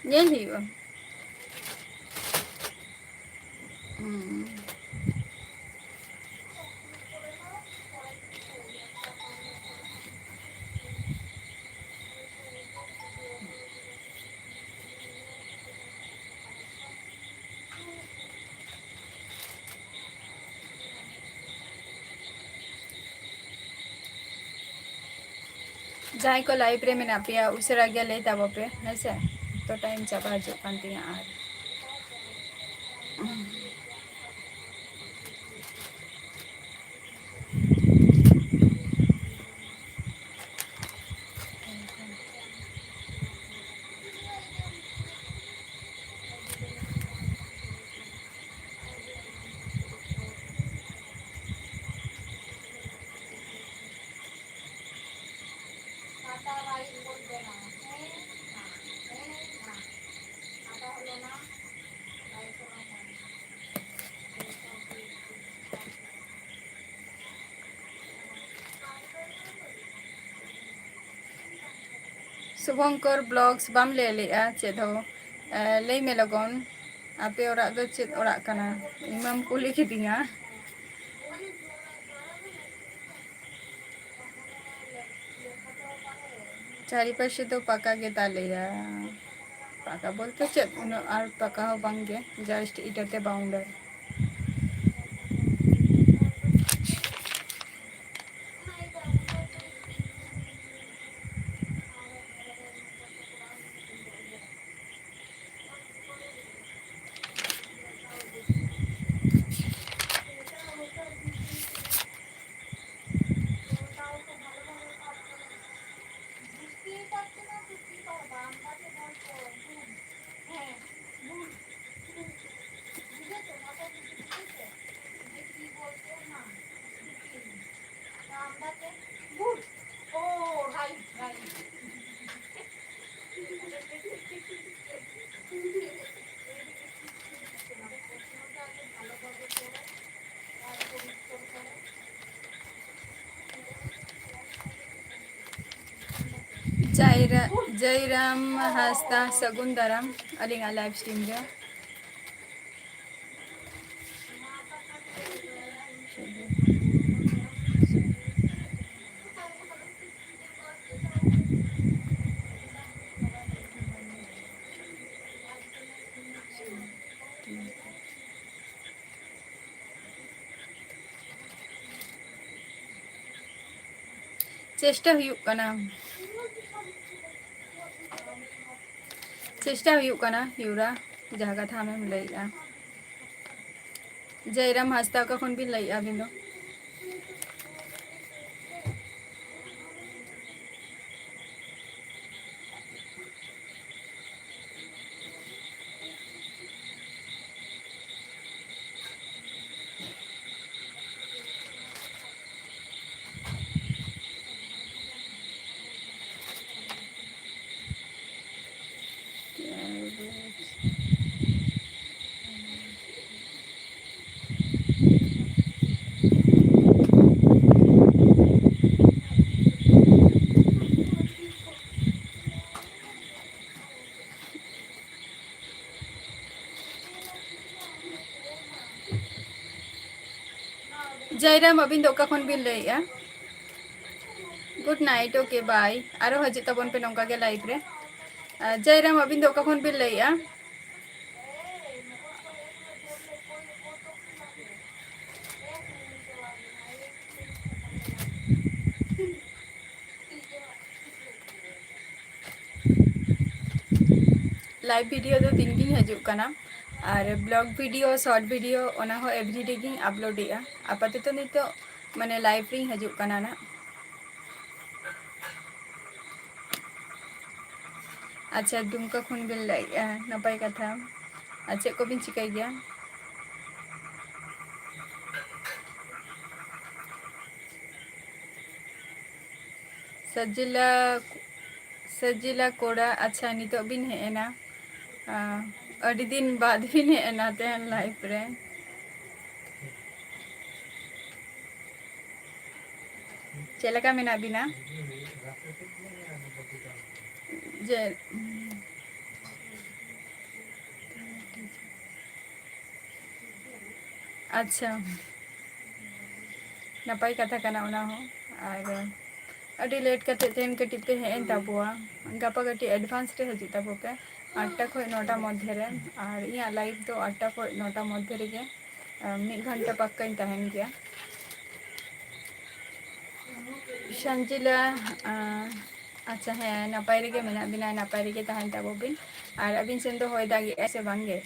ñel huᱭᱩᱜᱼᱟ जहाँ को लाइव रे मेना पे उशरा गे लई ताबो पे हेसे तो टाइम चाबा हजू कान तीना आर शुभंकर ब्लॉग्स बाम ले लिया चेद हो लई में लगन आपे ओरा दो चेद ओरा कना इमाम कुली किदिया चारिपाशे तो पका गे तालेया पका बोलते चेद उन आर पका हो बांगे जस्ट इटाते बाउंडर जयराम हासदा सगुन दाराम अलिंगा लाइव स्ट्रीम रे चेष्टा हुयुग कना चेष्टा हुयुग कना युरा जहाँ कथा में लैया जयराम हासदा का खन भी लैया बिंदो जयराम अबिन दो का खन भी लैया गुड नाइट ओके बाय आरो हजे तबन पे नौका के लाइव रे जयराम अबिन दो का खन भी लैया लाइव वीडियो दो दिन गिन हजू कना और ब्लॉग वीडियो शॉर्ट वीडियो ओना हो एवरीडे गिन अपलोड एआ आपातत नितो माने लाइव री हजू कना ना अच्छा दुमका खुन बिन लैया नपाय कथा अच्छा को बिन चिकाई गया सजिला सजिला कोड़ा अच्छा नितो बिन हेना अड़ी दिन बाद बिन हेना तेहन लाइफ रे चेलका मेना बिना जे अच्छा नपाय कथा कना ओना हो और अड़ी लेट करते तेन कटी पे हेन ताबुआ गापा कटी एडवांस रे हजू ताबो पे 8टा खो 9टा मध्य रे और इया लाइव तो 8टा खो 9टा मध्य रे गे 1 घंटा पक्का तहन गया संजिला अच्छा है नपाय रे गे मेना बिना नपाय रे गे तहन ताबो बिन और अबिन सेन तो होय दागी ऐसे बांगे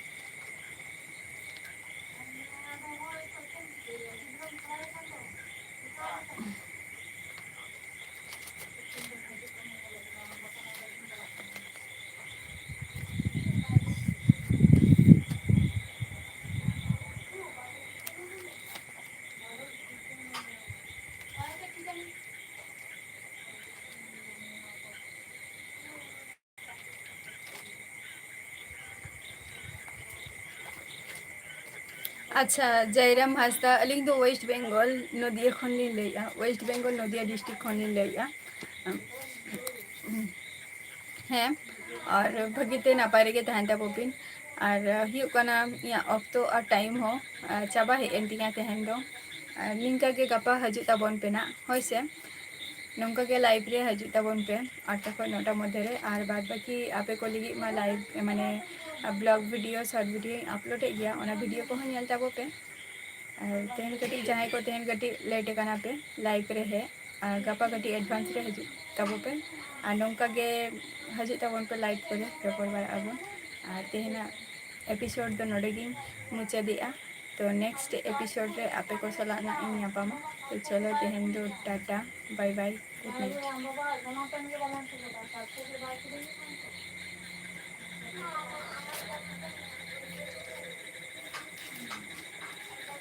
अच्छा जयराम हासदा अलिंग दो वेस्ट बेंगल नदिया खन ली लैया वेस्ट बेंगल नदिया डिस्ट्रिक्ट खन ली लैया हैं और भगीते नपाय रे गे तहन ताबोबिन और हुयुग कना इया ऑक्टो और टाइम हो चाबा हेन तिया तहन दो निंका के गपा हजू ताबन पे ना होय से नौका के लाइव रे हजू ताबन पे 8टा खो 9टा मध्य रे और बाद बाकी आपे को लगी मा लाइव माने blog video short video upload गया ओना वीडियो को हन ताबो पे तेहन कटी जहां को तेहन कटी लेट कना पे लाइव रे है गपा कटी एडवांस रे हजू ताबो पे और नौका के हजू ताबन पे लाइव को रपड़ बार आबो और तेहना एपिसोड दो नोडे गिन मुचादिया तो नेक्स्ट एपिसोड रे आपे को सला ना इन यापामा तो चलो तेहन दो tata bye bye good night